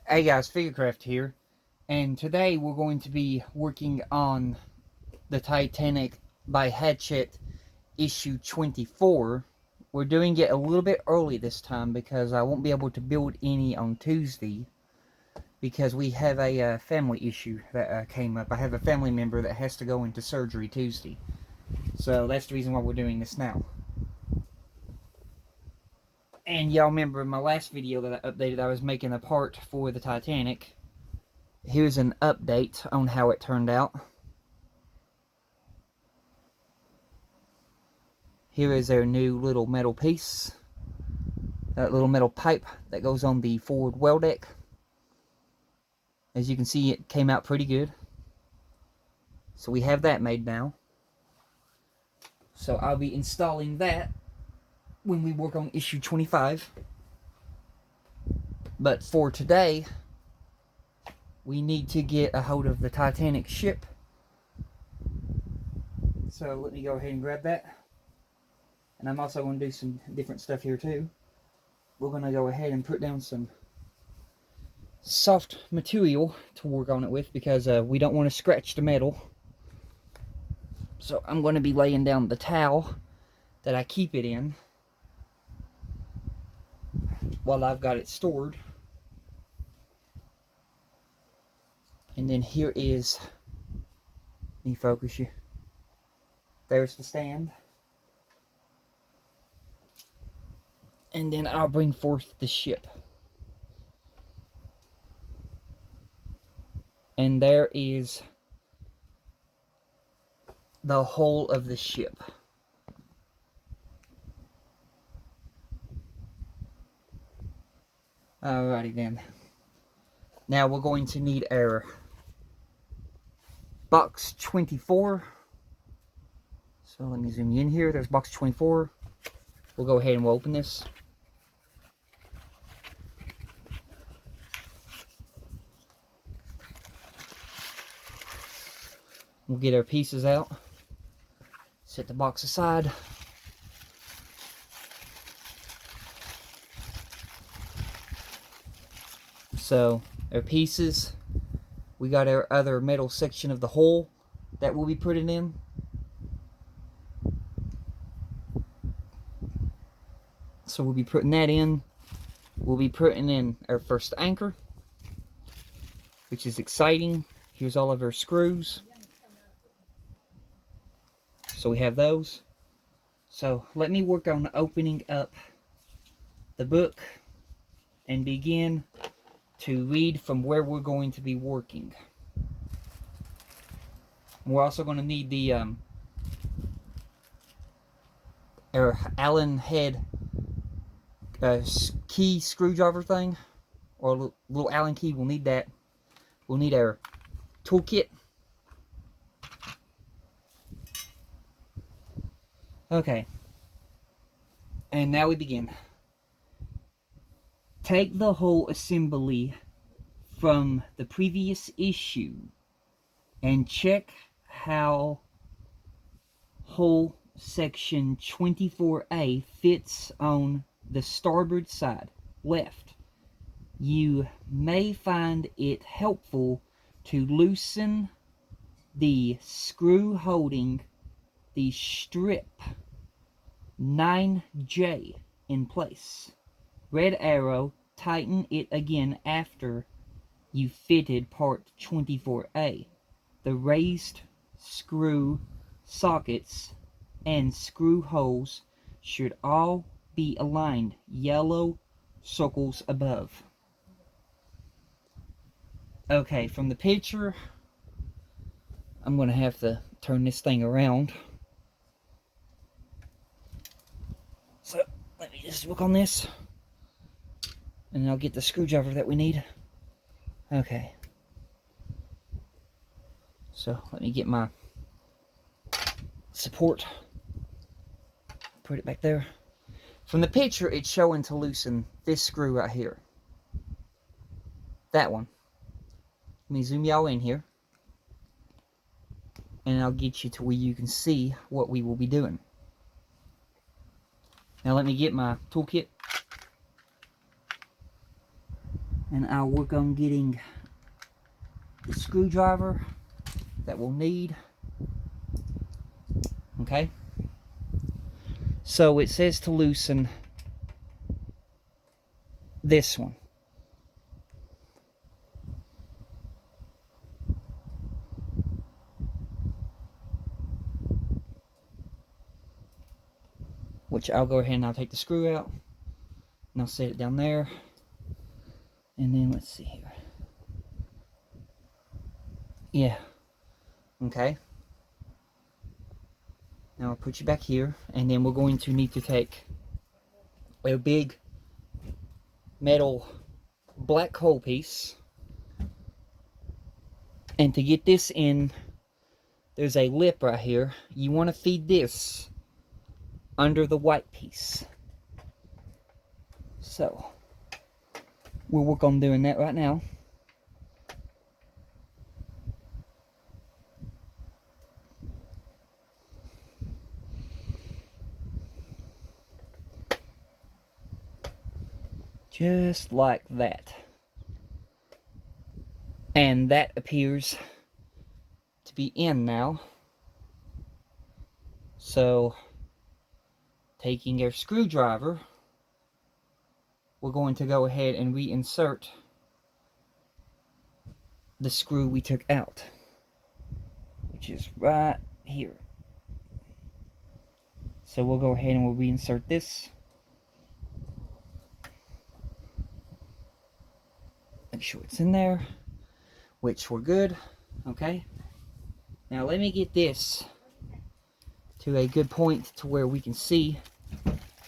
Hey guys, Figurecraft here, and today we're going to be working on the Titanic by Hachette issue 24. We're doing it a little bit early this time because I won't be able to build any on Tuesday because we have a family issue that came up. I have a family member that has to go into surgery Tuesday, so that's the reason why we're doing this now. And y'all remember in my last video that I updated, I was making a part for the Titanic. Here's an update on how it turned out. Here is our new little metal piece. That little metal pipe that goes on the forward well deck. As you can see, it came out pretty good. So we have that made now. So I'll be installing that when we work on issue 25. But for today, we need to get a hold of the Titanic ship. So let me go ahead and grab that. And I'm also going to do some different stuff here too. We're going to go ahead and put down some soft material to work on it with because we don't want to scratch the metal. So I'm going to be laying down the towel that I keep it in while I've got it stored. And then here is, let me focus you. There's the stand. And then I'll bring forth the ship. And there is the whole of the ship. Alrighty then. Now we're going to need our box 24. So let me zoom you in here. There's box 24. We'll go ahead and we'll open this. We'll get our pieces out. Set the box aside. So, our pieces. We got our other metal section of the hull that we'll be putting in. So we'll be putting that in. We'll be putting in our first anchor, which is exciting. Here's all of our screws. So we have those. So let me work on opening up the book and begin to read from where we're going to be working. We're also going to need the our Allen head key screwdriver thing, or a little Allen key. We'll need that. We'll need our toolkit. Okay. And now we begin. Take the whole assembly from the previous issue and check how whole section 24A fits on the starboard side, left. You may find it helpful to loosen the screw holding the strip 9J in place. Red arrow, tighten it again after you fitted part 24A. The raised screw sockets and screw holes should all be aligned, yellow circles above. Okay, from the picture, I'm going to have to turn this thing around. So, let me just work on this. And I'll get the screwdriver that we need. Okay. So, let me get my support. Put it back there. From the picture, it's showing to loosen this screw right here. That one. Let me zoom y'all in here. And I'll get you to where you can see what we will be doing. Now let me get my toolkit. And I'll work on getting the screwdriver that we'll need. Okay. So it says to loosen this one. Which I'll go ahead and I'll take the screw out. And I'll set it down there. And then let's see here. Yeah. Okay. Now I'll put you back here. And then we're going to need to take a big metal black hole piece. And to get this in, there's a lip right here. You want to feed this under the white piece. So, we'll work on doing that right now. Just like that. And that appears to be in now. So, taking our screwdriver, we're going to go ahead and reinsert the screw we took out, which is right here. So we'll go ahead and we'll reinsert this. Make sure it's in there, which we're good. Okay. Now let me get this to a good point to where we can see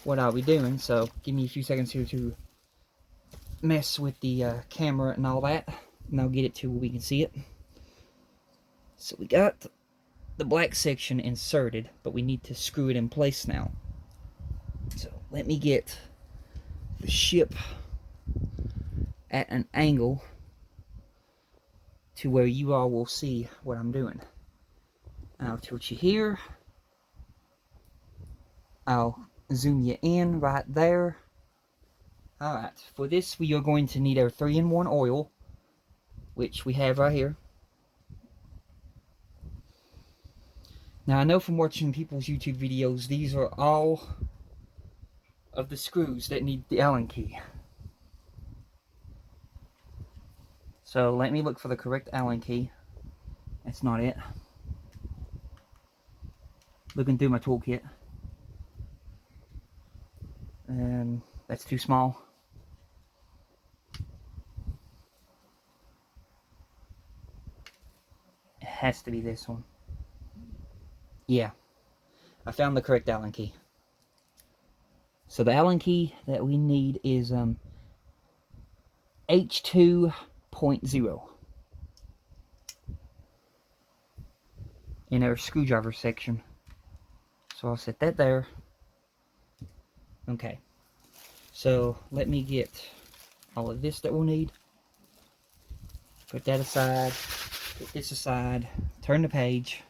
what I'll be doing. So give me a few seconds here to mess with the camera and all that, and I'll get it to where we can see it. So we got the black section inserted, but we need to screw it in place now. So let me get the ship at an angle to where you all will see what I'm doing. I'll tilt you here. I'll zoom you in right there. Alright, for this we are going to need our 3-in-1 oil, which we have right here. Now I know from watching people's YouTube videos, these are all of the screws that need the Allen key. So let me look for the correct Allen key. That's not it. Looking through my toolkit. And that's too small. It has to be this one. Yeah, I found the correct Allen key. So the Allen key that we need is H2.0 in our screwdriver section. So I'll set that there. Okay, so let me get all of this that we'll need. Put that aside, put this aside, turn the page.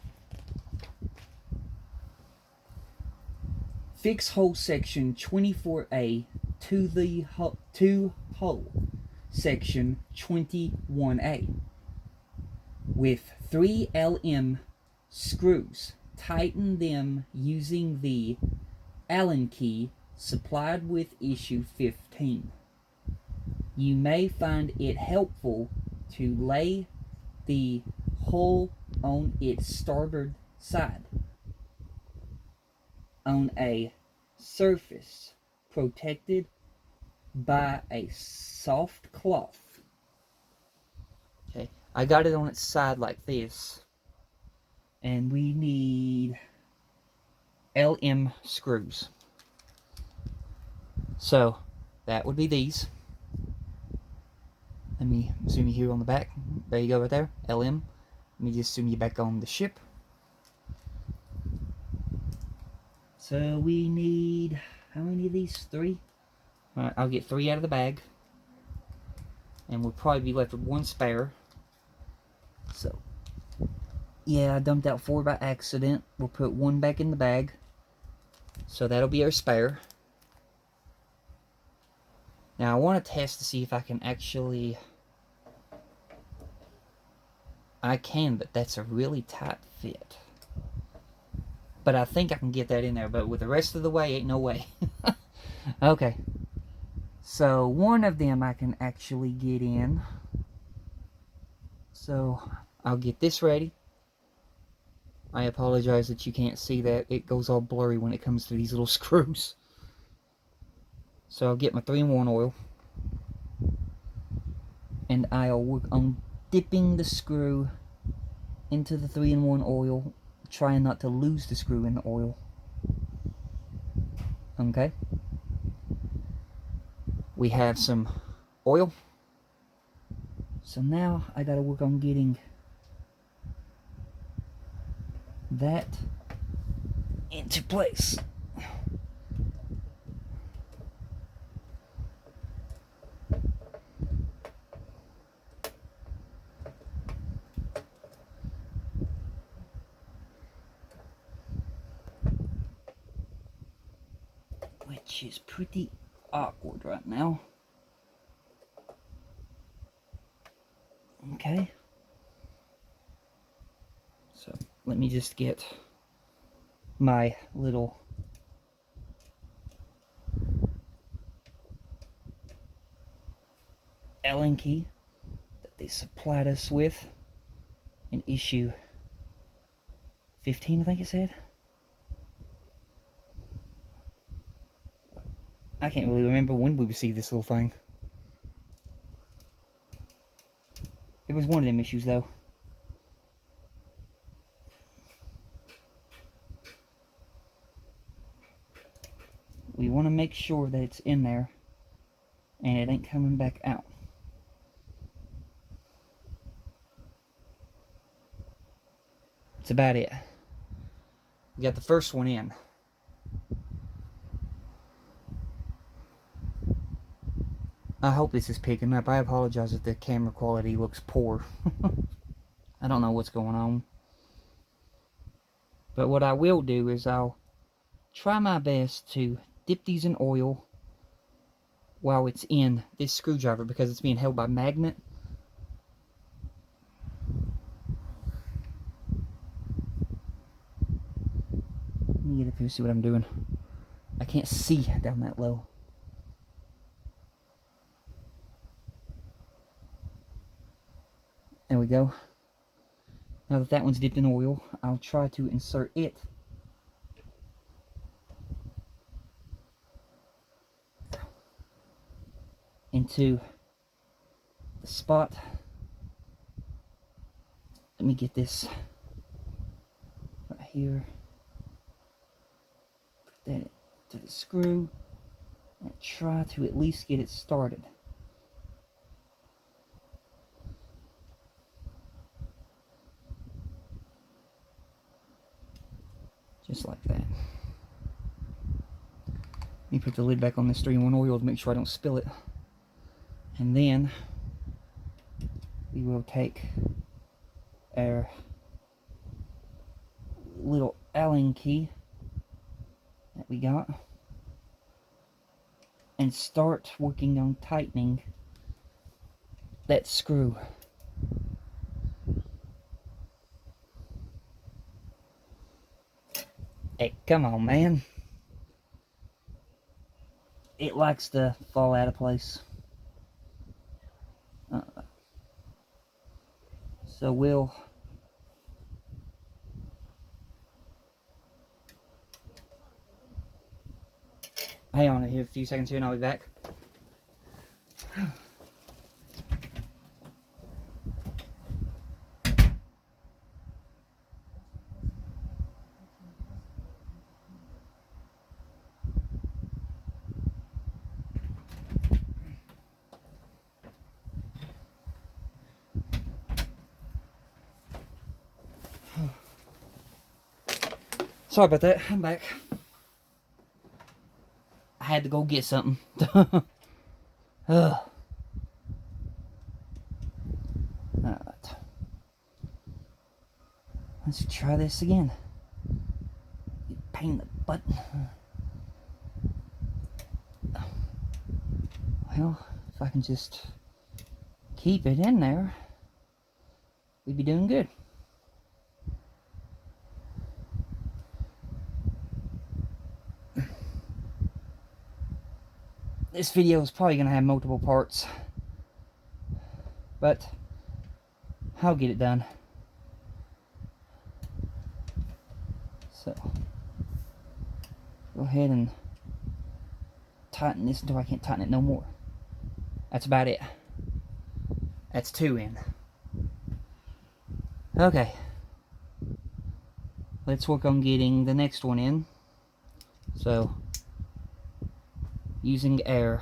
Fix hole section 24A to the hole section 21A with 3 LM screws. Tighten them using the Allen key supplied with issue 15. You may find it helpful to lay the hull on its starboard side on a surface protected by a soft cloth. Okay, I got it on its side like this, and we need LM screws. So that would be these. Let me zoom you here on the back. There you go, right there. LM. Let me just zoom you back on the ship. So we need, how many of these? 3? Alright, I'll get 3 out of the bag. And we'll probably be left with 1 spare. So, yeah, I dumped out 4 by accident. We'll put 1 back in the bag. So that'll be our spare. Now I want to test to see if I can actually... I can, but that's a really tight fit. But I think I can get that in there, but with the rest of the way, ain't no way. Okay. So one of them I can actually get in. So I'll get this ready. I apologize that you can't see that. It goes all blurry when it comes to these little screws. So I'll get my 3-in-1 oil. And I'll work on dipping the screw into the 3-in-1 oil, trying not to lose the screw in the oil. Okay. We have some oil. So now I gotta work on getting that into place. Which is pretty awkward right now. Okay. So let me just get my little Allen key that they supplied us with in issue 15, I think it said. I can't really remember when we received this little thing. It was one of them issues, though. We want to make sure that it's in there and it ain't coming back out. That's about it. We got the first one in. I hope this is picking up. I apologize if the camera quality looks poor. I don't know what's going on. But what I will do is I'll try my best to dip these in oil while it's in this screwdriver because it's being held by magnet. Let me get up here and see what I'm doing. I can't see down that low. There we go. Now that that one's dipped in oil, I'll try to insert it into the spot. Let me get this right here. Put that to the screw and try to at least get it started. Just like that. Let me put the lid back on this 3-in-1 oil to make sure I don't spill it. And then we will take our little Allen key that we got and start working on tightening that screw. Hey, come on, man. It likes to fall out of place. So we'll hang on here a few seconds here and I'll be back. Sorry about that, I'm back. I had to go get something. Alright. Let's try this again. Pain in the butt. Well, if I can just keep it in there, we'd be doing good. This video is probably going to have multiple parts, but I'll get it done. So, go ahead and tighten this until I can't tighten it no more. That's about it. That's 2 in. Okay. Let's work on getting the next one in. So, using air.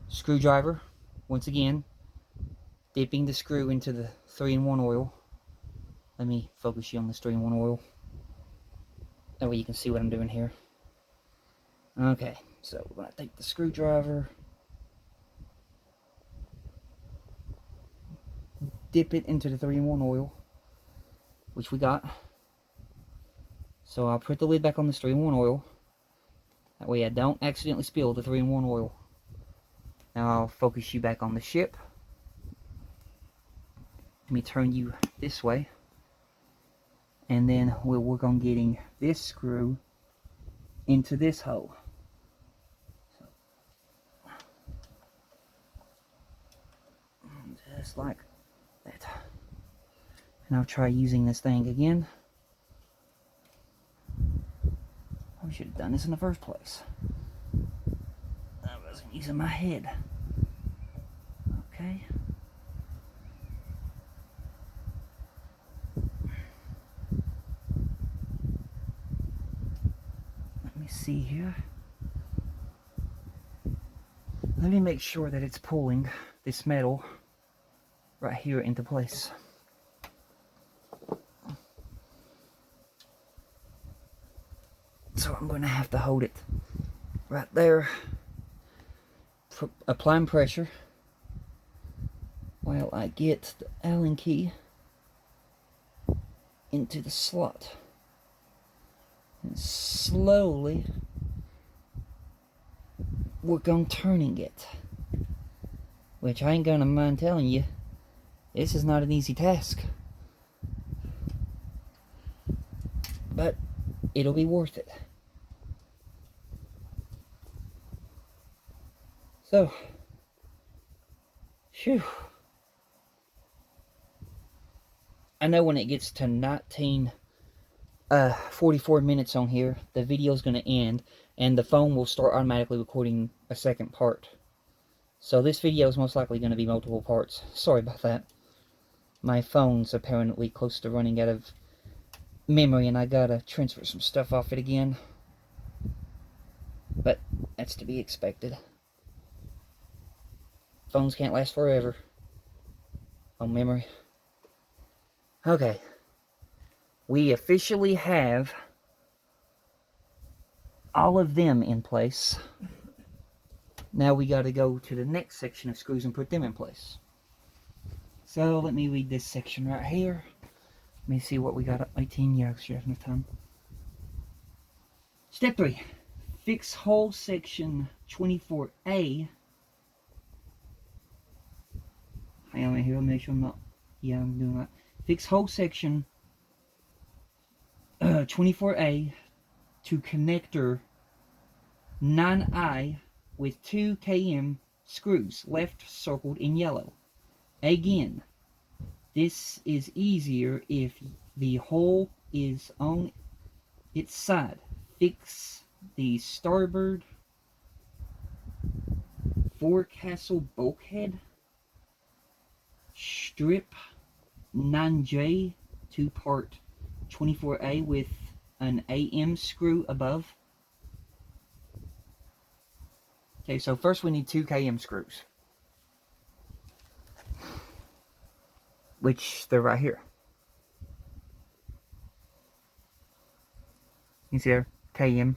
Screwdriver, once again, dipping the screw into the 3-in-1 oil. Let me focus you on this 3-in-1 oil. That way you can see what I'm doing here. Okay, so we're going to take the screwdriver, dip it into the 3-in-1 oil, which we got. So I'll put the lid back on this 3-in-1 oil. That way I don't accidentally spill the 3-in-1 oil. Now I'll focus you back on the ship. Let me turn you this way. And then we'll work on getting this screw into this hole. So, just like that. And I'll try using this thing again. I should have done this in the first place. I wasn't using my head. Okay. Let me see here. Let me make sure that it's pulling this metal right here into place. So I'm going to have to hold it right there, applying pressure while I get the Allen key into the slot. And slowly work on turning it. Which I ain't gonna mind telling you, this is not an easy task. But it'll be worth it. So, phew. I know when it gets to 44 minutes on here, the video's going to end, and the phone will start automatically recording a second part. So this video is most likely going to be multiple parts. Sorry about that. My phone's apparently close to running out of memory, and I gotta transfer some stuff off it again. But that's to be expected. Phones can't last forever on memory. Okay. We officially have all of them in place. Now we got to go to the next section of screws and put them in place. So let me read this section right here. Let me see what we got up 18 years. You have enough time. Step 3. Fix hole section 24A. Hang on here, make sure I'm not. Yeah, I'm doing that. Fix hole section 24A to connector 9I with 2 km screws, left circled in yellow. Again, this is easier if the hole is on its side. Fix the starboard forecastle bulkhead. Strip 9J to part 24A with an AM screw above. Okay, so first we need 2 km screws, which they're right here. You see there, KM